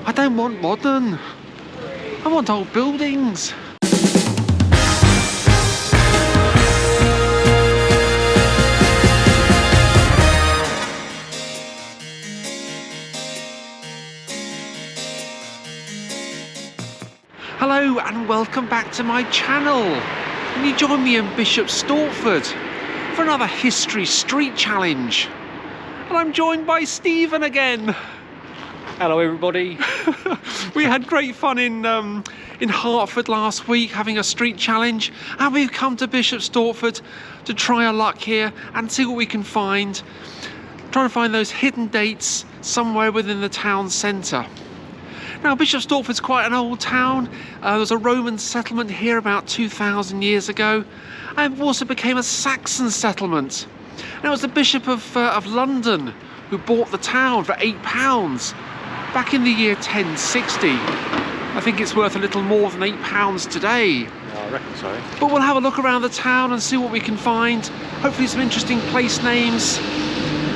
I don't want modern. I want old buildings. Hello and welcome back to my channel. Can you join me in Bishops Stortford for another History Street Challenge? And I'm joined by Stephen again. Hello everybody. We had great fun in Hertford last week having a street challenge, and we've come to Bishops Stortford to try our luck here and see what we can find. Trying to find those hidden dates somewhere within the town centre. Now, Bishops Stortford's quite an old town. There was a Roman settlement here about 2,000 years ago, and it also became a Saxon settlement. And it was the Bishop of London who bought the town for £8 back in the year 1060. I think it's worth a little more than £8 today. Yeah, I reckon so. But we'll have a look around the town and see what we can find. Hopefully some interesting place names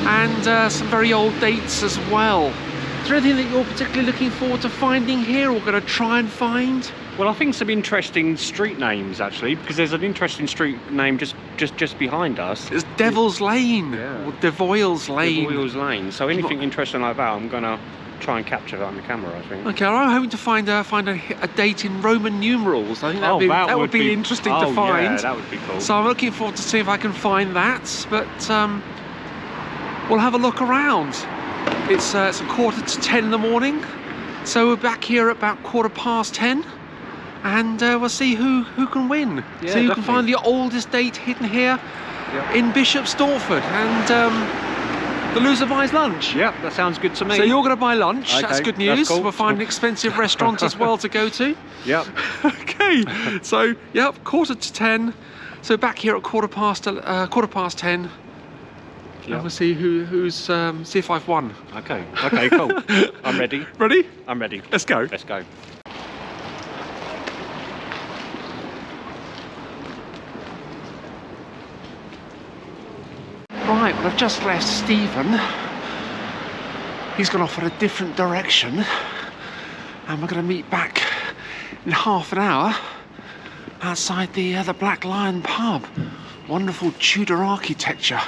and some very old dates as well. Is there anything that you're particularly looking forward to finding here, or going to try and find? Well, I think some interesting street names actually, because there's an interesting street name just behind us. It's Devil's Lane, Yeah. or Devoyle's Lane. Devoyle's Lane. So anything interesting like that, I'm gonna try and capture that on the camera, I think. Okay, I'm hoping to find a date in Roman numerals. I think that would be interesting to find. Yeah, that would be cool. So I'm looking forward to see if I can find that. But we'll have a look around. It's a 9:45 in the morning, so we're back here at about 10:15, and we'll see who can win. Yeah, so you can definitely. find the oldest date hidden here in Bishops Stortford, and the loser buys lunch. Yeah, that sounds good to me. So you're going to buy lunch. Okay, That's good that's news. cool. We'll find an expensive restaurant as well to go to. Yep. Okay, so yep, 9:45. So back here at 10:15. Yep. And we'll see who's see if I've won. Okay, cool. I'm ready. Ready? I'm ready. Let's go. Let's go. Right, well, I've just left Stephen. He's gone off in a different direction, and we're going to meet back in half an hour outside the Black Lion pub. Wonderful Tudor architecture.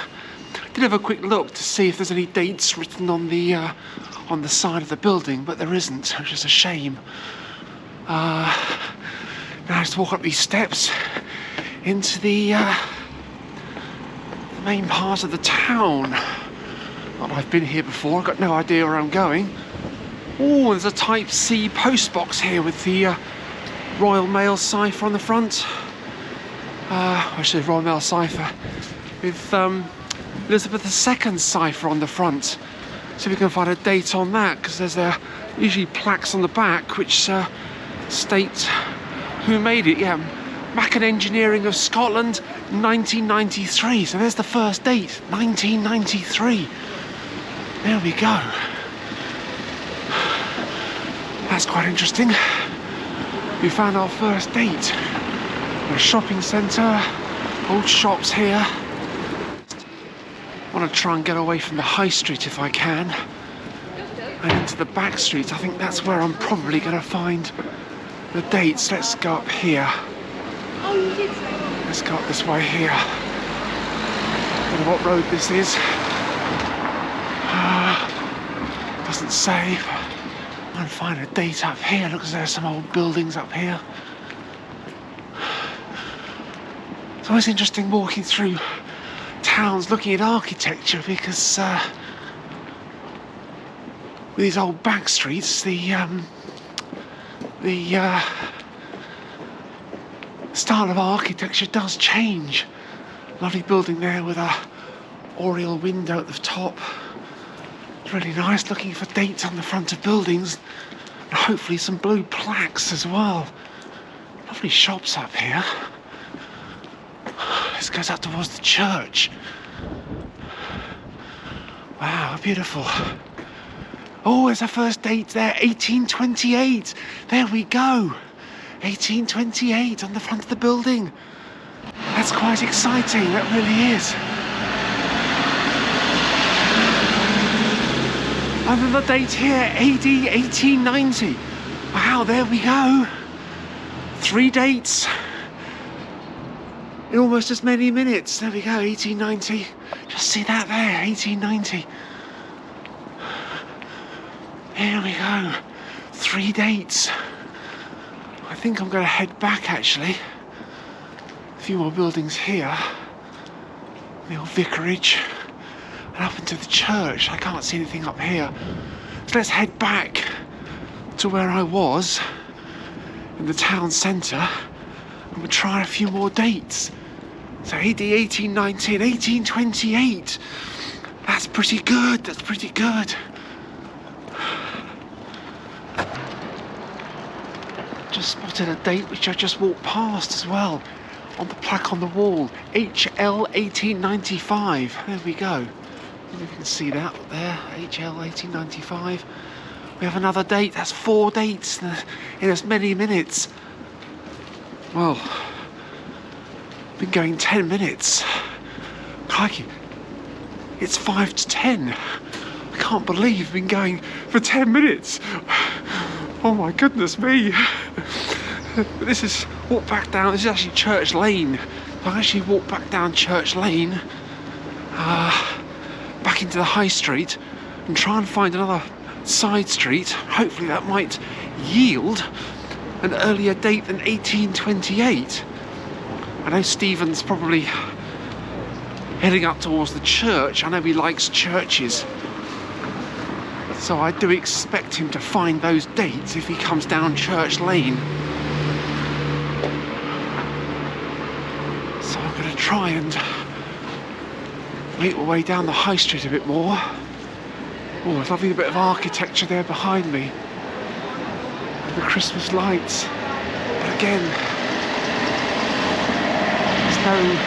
Did have a quick look to see if there's any dates written on the side of the building, but there isn't, which is a shame. Now I have to walk up these steps into the main part of the town. Not that I've been here before. I've got no idea where I'm going. Oh, there's a Type C post box here with the Royal Mail cipher on the front. Actually, Royal Mail cipher with Elizabeth II's cipher on the front. See if we can find a date on that, because there's usually plaques on the back which state who made it. Yeah, Macon Engineering of Scotland, 1993. So there's the first date, 1993. There we go. That's quite interesting. We found our first date. A shopping centre, old shops here. I want to try and get away from the high street if I can, and into the back streets. I think that's where I'm probably going to find the dates. Let's go up here. Let's go up this way here. Don't know what road this is. Doesn't say. But I'll find a date up here. Looks like there's some old buildings up here. It's always interesting walking through towns looking at architecture, because with these old back streets, the style of architecture does change. Lovely building there with a oriel window at the top. It's really nice. Looking for dates on the front of buildings, and hopefully some blue plaques as well. Lovely shops up here. This goes up towards the church. Wow, beautiful. Oh, there's our first date there, 1828. There we go. 1828 on the front of the building. That's quite exciting, that really is. Another date here, AD 1890. Wow, there we go. 3 dates in almost as many minutes. There we go, 1890. Just see that there, 1890. Here we go, 3 dates. I think I'm going to head back actually. A few more buildings here. The old vicarage. And up into the church. I can't see anything up here. So let's head back to where I was in the town centre, and we'll try a few more dates. So AD 1890 and 1828. That's pretty good, that's pretty good. Just spotted a date which I just walked past as well, on the plaque on the wall, HL 1895. There we go. You can see that there, HL 1895. We have another date, that's 4 dates in as many minutes. Well, been going 10 minutes. Crikey, it's 5 to 10. I can't believe we've been going for 10 minutes. Oh my goodness me. This is walk back down, this is actually Church Lane. I actually walked back down Church Lane, back into the high street, and try and find another side street. Hopefully that might yield an earlier date than 1828. I know Stephen's probably heading up towards the church. I know he likes churches, so I do expect him to find those dates if he comes down Church Lane. So I'm going to try and make my way down the high street a bit more. Oh, there's a lovely bit of architecture there behind me. And the Christmas lights. But again,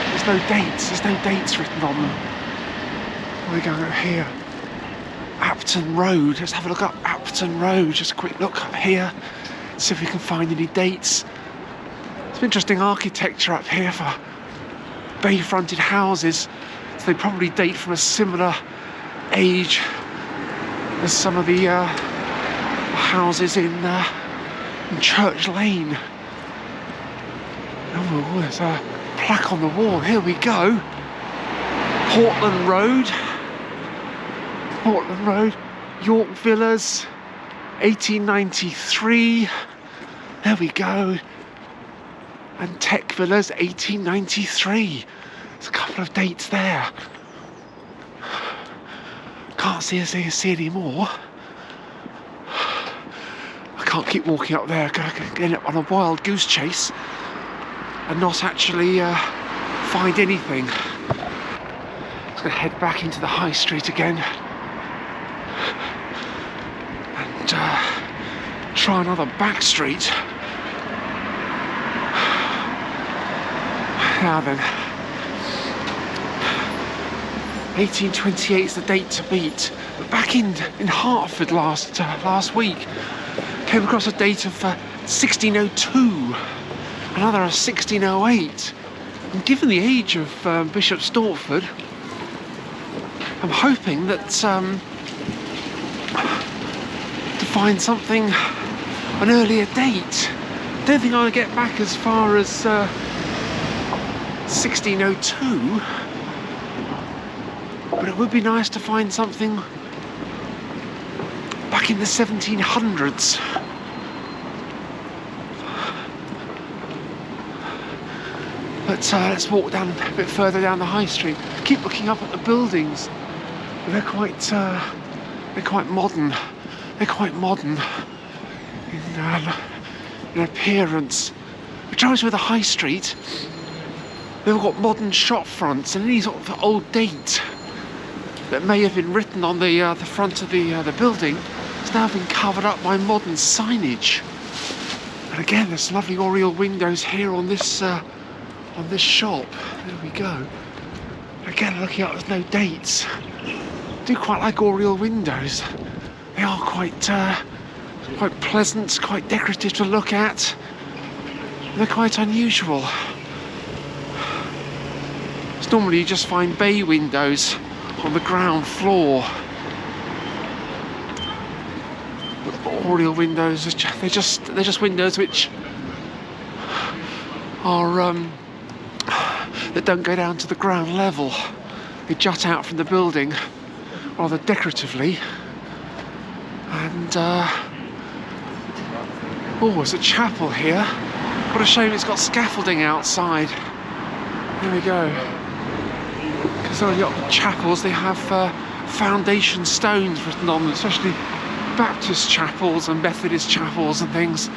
there's no dates. There's no dates written on them. We're going up here. Apton Road. Let's have a look up Apton Road. Just a quick look up here. See if we can find any dates. Some interesting architecture up here for bay-fronted houses. So they probably date from a similar age as some of the houses in Church Lane. Oh, there's a plaque on the wall. Here we go. Portland Road, York Villas, 1893. There we go. And Tech Villas, 1893. There's a couple of dates there. Can't see any more. I can't keep walking up there. I could end up on a wild goose chase and not actually find anything. I'm just going to head back into the high street again and try another back street. Now then, 1828 is the date to beat. But back in Hertford last week, came across a date of 1602, another of 1608. And given the age of Bishops Stortford, I'm hoping that to find something, an earlier date. I don't think I'll get back as far as 1602. But it would be nice to find something back in the 1700s. But let's walk down a bit further down the high street. Keep looking up at the buildings. They're quite modern. They're quite modern in appearance. The trouble is with the high street, they've got modern shop fronts, and any sort of old date that may have been written on the front of the building has now been covered up by modern signage. And again, there's lovely oriel windows here on this shop. There we go. Again, looking up, there's no dates. I do quite like oriel windows. They are quite pleasant, quite decorative to look at. They're quite unusual. It's normally you just find bay windows on the ground floor. oriel windows. They're just windows which are that don't go down to the ground level. They jut out from the building rather decoratively. And oh, there's a chapel here. What a shame it's got scaffolding outside. There we go. Because a lot of chapels, they have foundation stones written on them, especially Baptist chapels and Methodist chapels and things.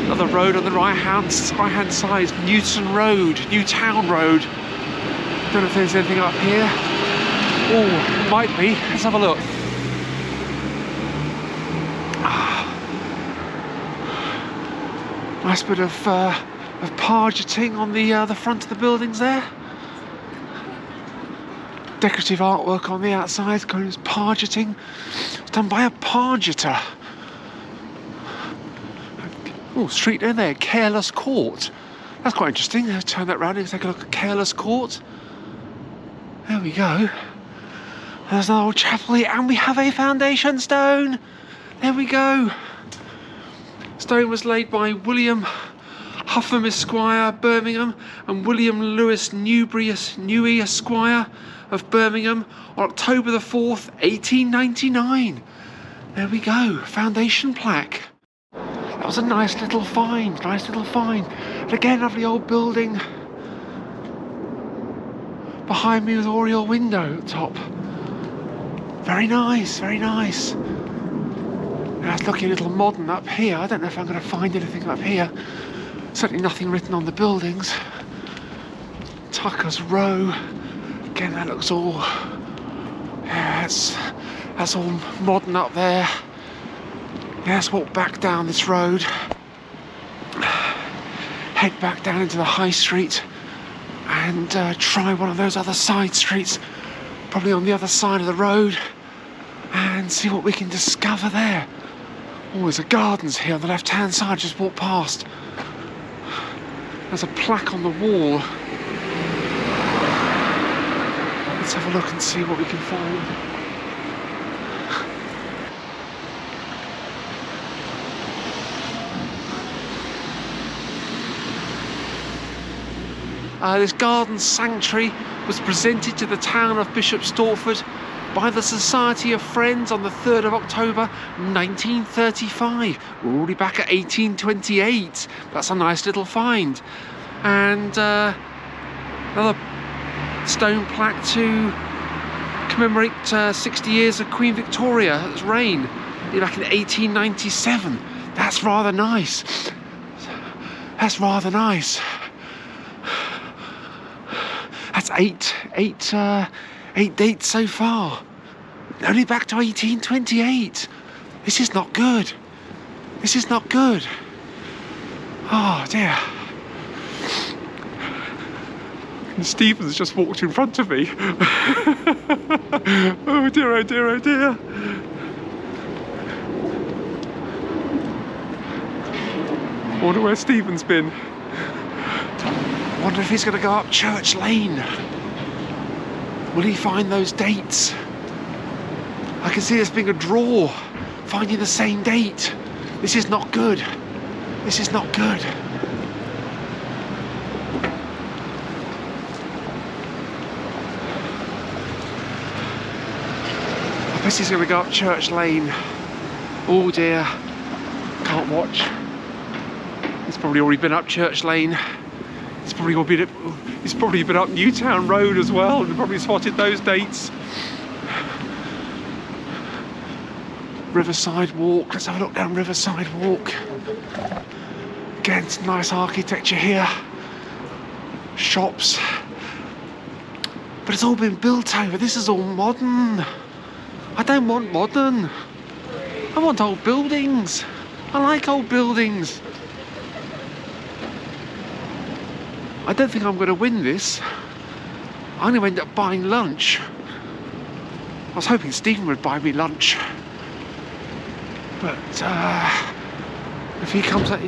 Another road on the right hand side is Newtown Road. Don't know if there's anything up here. Oh, might be. Let's have a look. Nice bit of pargeting on the front of the buildings there. Decorative artwork on the outside, called as pargeting. It's done by a pargeter. Oh, street in there, Careless Court. That's quite interesting. Let's turn that round and take a look at Careless Court. There we go. There's an old chapel here, and we have a foundation stone. There we go. Stone was laid by William Huffam Esquire, Birmingham, and William Lewis Newey Esquire of Birmingham on October the 4th, 1899. There we go, foundation plaque. That was a nice little find, And again, lovely old building behind me with oriel window at the top. Very nice, very nice. Now it's looking a little modern up here. I don't know if I'm going to find anything up here. Certainly nothing written on the buildings. Tucker's Row. Again, that looks all... Yeah, that's all modern up there. Yeah, let's walk back down this road. Head back down into the high street and try one of those other side streets, probably on the other side of the road, and see what we can discover there. Oh, there's a gardens here on the left-hand side, just walked past. There's a plaque on the wall. Let's have a look and see what we can find. This garden sanctuary was presented to the town of Bishops Stortford by the Society of Friends on the 3rd of October 1935. We're already back at 1828. That's a nice little find. And another stone plaque to commemorate 60 years of Queen Victoria's reign back in 1897. That's rather nice. That's rather nice. That's eight dates so far. Only back to 1828. This is not good. This is not good. Oh dear. And Stephen's just walked in front of me. Oh dear, oh dear, oh dear. I wonder where Stephen's been. I wonder if he's going to go up Church Lane. Will he find those dates? I can see this being a draw, finding the same date. This is not good. This is not good. I guess he's going to go up Church Lane. Oh dear. Can't watch. He's probably already been up Church Lane. He's probably been up Newtown Road as well and probably spotted those dates. Riverside Walk. Let's have a look down Riverside Walk. Again, some nice architecture here. Shops. But it's all been built over. This is all modern. I don't want modern. I want old buildings. I like old buildings. I don't think I'm going to win this. I'm going to end up buying lunch. I was hoping Stephen would buy me lunch. But if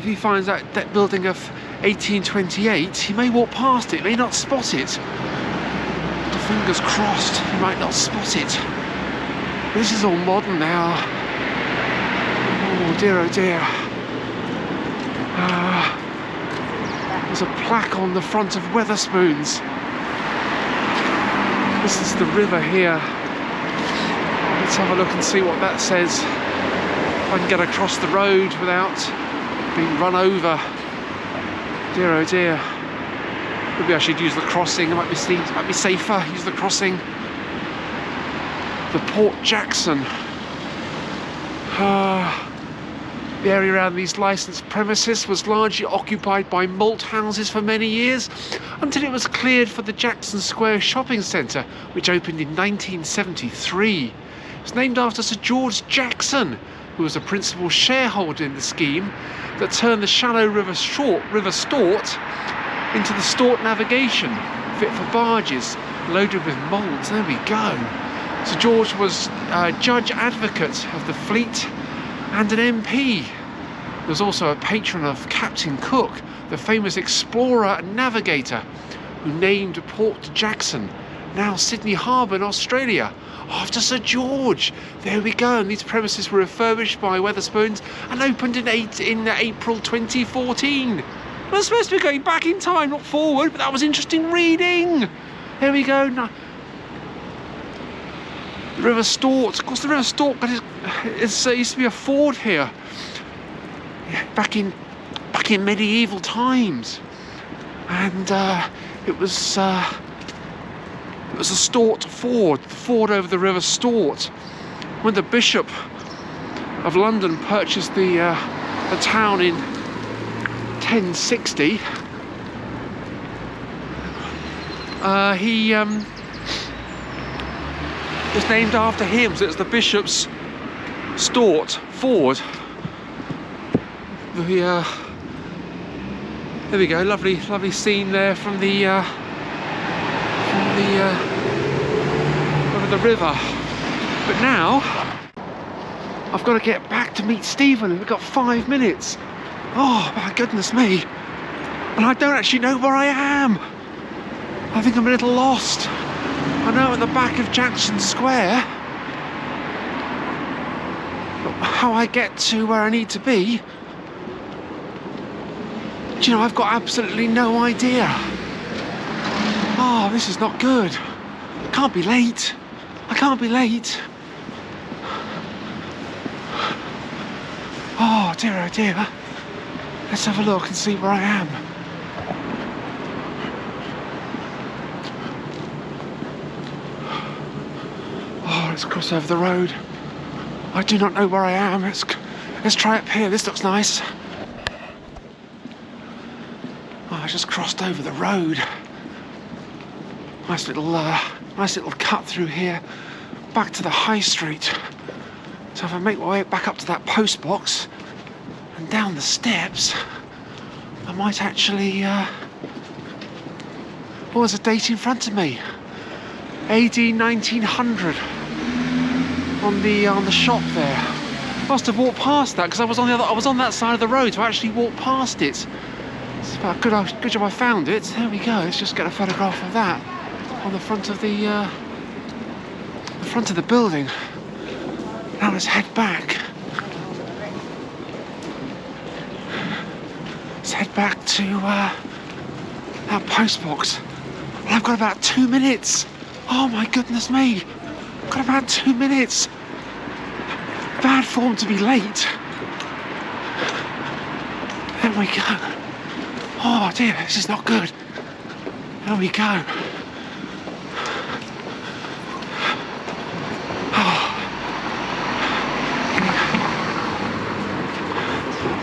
he finds that building of 1828, he may walk past it, may not spot it. The fingers crossed, he might not spot it. This is all modern now. dear, oh dear. There's a plaque on the front of Wetherspoons. This is the river here. Let's have a look and see what that says. If I can get across the road without being run over. Dear oh dear. Maybe I should use the crossing. It might be safer. Use the crossing. The Port Jackson. The area around these licensed premises was largely occupied by malt houses for many years, until it was cleared for the Jackson Square shopping centre, which opened in 1973. It was named after Sir George Jackson, who was a principal shareholder in the scheme that turned the shallow River Stort into the Stort navigation, fit for barges loaded with malt. There we go. Sir George was judge advocate of the fleet and an MP. He was also a patron of Captain Cook, the famous explorer and navigator, who named Port Jackson, now Sydney Harbour in Australia, after Sir George. There we go. And these premises were refurbished by Wetherspoons and opened in April 2014. I was supposed to be going back in time, not forward, but that was interesting reading. There we go. Now, the River Stort. Of course, the River Stort used to be a ford here back in medieval times, and it was a Stort ford, the ford over the River Stort. When the Bishop of London purchased the town in 1060, he was named after him, so it's the Bishops Stortford. There we go, lovely scene there from the river. But now I've got to get back to meet Stephen, and we've got 5 minutes. Oh my goodness me! And I don't actually know where I am. I think I'm a little lost. I know at the back of Jackson Square. But how I get to where I need to be, do you know, I've got absolutely no idea. Oh, this is not good. I can't be late. I can't be late. Oh dear, oh dear. Let's have a look and see where I am. Let's cross over the road. I do not know where I am. Let's try up here. This looks nice. Oh, I just crossed over the road. Nice little cut through here, back to the high street. So if I make my way back up to that post box and down the steps, I might actually. Oh, there's a date in front of me. AD 1900. On the shop there. Must have walked past that because I was on that side of the road, so I actually walked past it. It's about good job I found it. There we go. Let's just get a photograph of that on the front of the building. Now let's head back. Let's head back to that post box. And I've got about 2 minutes. Oh my goodness me. Got about 2 minutes. Bad form to be late. There we go. Oh dear, this is not good. There we go. Oh.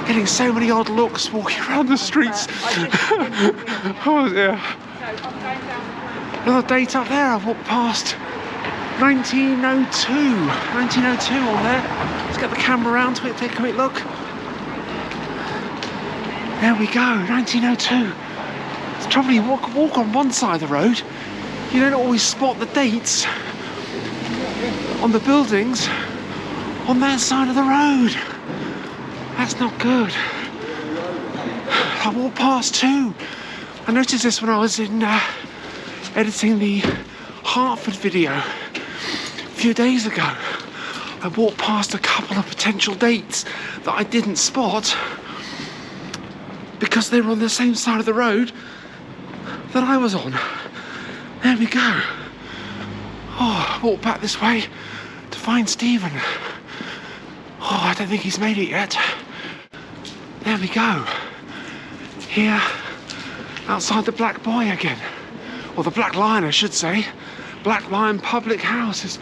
Getting so many odd looks walking around the streets. Oh dear. Another date up there. I've walked past. 1902 on there. Let's get the camera around to it, take a quick look. There we go, 1902. It's trouble, you walk on one side of the road, you don't always spot the dates on the buildings on that side of the road. That's not good. I walked past too. I noticed this when I was in editing the Hertford video a few days ago. I I walked past a couple of potential dates that I didn't spot because they were on the same side of the road that I was on. There we go. Oh, I walked back this way to find Stephen. Oh, I don't think he's made it yet. There we go. Here, outside the Black Boy again. Or the Black Lion, I should say. Black Lion Public House. This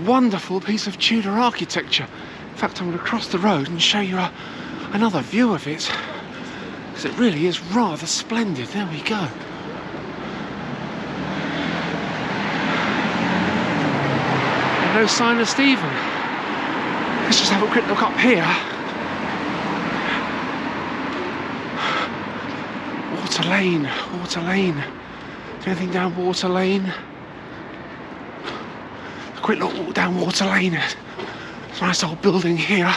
wonderful piece of Tudor architecture. In fact, I'm going to cross the road and show you another view of it. Because it really is rather splendid. There we go. And no sign of Stephen. Let's just have a quick look up here. Water Lane, Water Lane. Is there anything down Water Lane? A quick look down Water Lane. It's a nice old building here.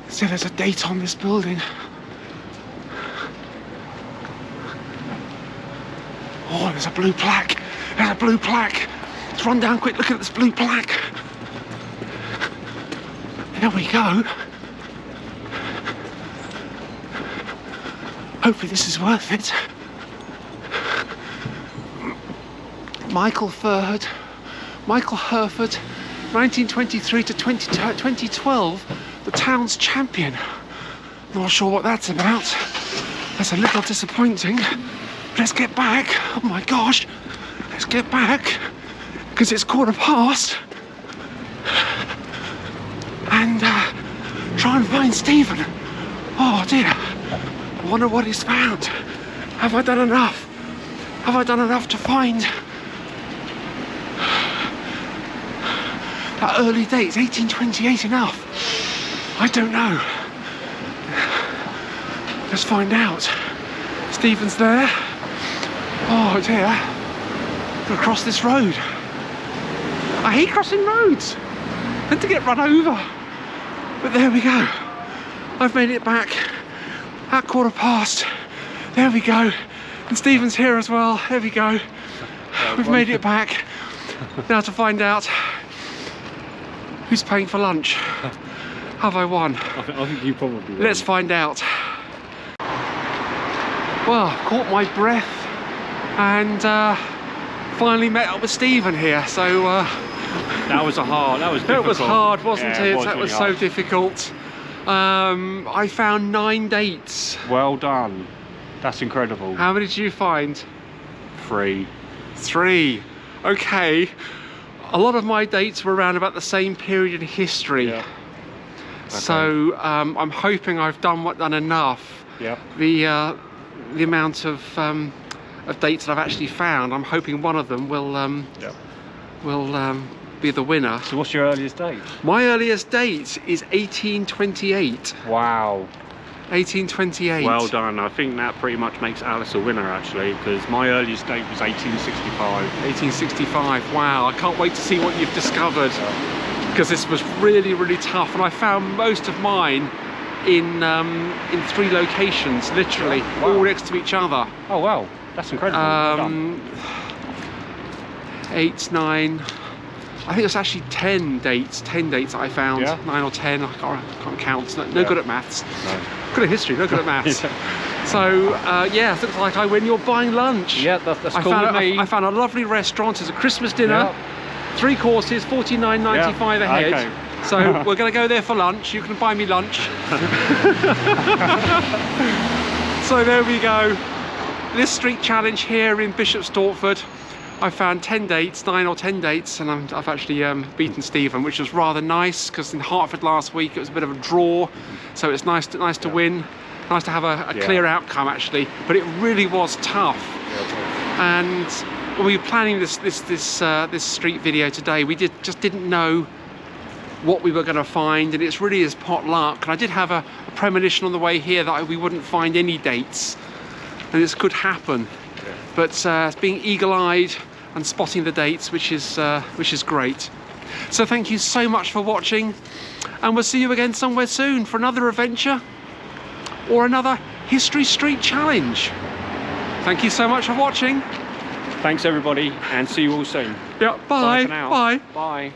See, there's a date on this building. Oh, there's a blue plaque. There's a blue plaque. Let's run down quick, look at this blue plaque. There we go. Hopefully this is worth it. Michael Hertford, 1923 to 2012, the town's champion. Not sure what that's about. That's a little disappointing. Let's get back. Oh my gosh. Let's get back. Because it's 1:15. And try and find Stephen. Oh dear. I wonder what he's found. Have I done enough? Have I done enough to find that early date? Is 1828 enough? I don't know. Let's find out. Stephen's there. Oh dear. Gotta cross this road. I hate crossing roads. I tend to get run over. But there we go. I've made it back at 1:15. There we go. And Stephen's here as well. There we go. We've made it back. Now to find out who's paying for lunch. Have I won? I think you probably will. Let's find out. Well, caught my breath and finally met up with Stephen here. So that was difficult. That was hard, wasn't Yeah, it? was That really was hard. so difficult. I found 9 dates. Well done. That's incredible. How many did you find? 3. 3. Okay. A lot of my dates were around about the same period in history. Yeah. So I'm hoping I've done enough. Yeah. The amount of dates that I've actually found, I'm hoping one of them will be the winner. So what's your earliest date? My earliest date is 1828. Wow. 1828. Well done. I think that pretty much makes Alice a winner actually, because my earliest date was 1865. 1865. Wow, I can't wait to see what you've discovered, because this was really, really tough, and I found most of mine in 3 locations, literally, Wow. all next to each other. Oh wow, that's incredible. Well done. 8, 9. I think it's actually 10 dates that I found. Yeah. 9 or 10. I can't count. No good at maths. No. Good at history. No good at maths. Yeah. So yeah, it looks like I win. You're buying lunch. Yeah, that's I cool found with me. I found a lovely restaurant. It's a Christmas dinner. Yeah. 3 courses, $49.95 a head. Okay. So we're going to go there for lunch. You can buy me lunch. So there we go. This street challenge here in Bishops Stortford. I found 10 dates, 9 or 10 dates, and I've actually beaten Stephen, which was rather nice, because in Hertford last week it was a bit of a draw, so it's nice to win, nice to have a clear outcome actually. But it really was tough. And when we were planning this street video today, we just didn't know what we were going to find, and it's really is pot luck. And I did have a premonition on the way here that we wouldn't find any dates, and this could happen. But being eagle-eyed and spotting the dates, which is great. So thank you so much for watching, and we'll see you again somewhere soon for another adventure or another History Street Challenge. Thank you so much for watching. Thanks everybody, and see you all soon. Yeah, bye. For now. Bye. Bye.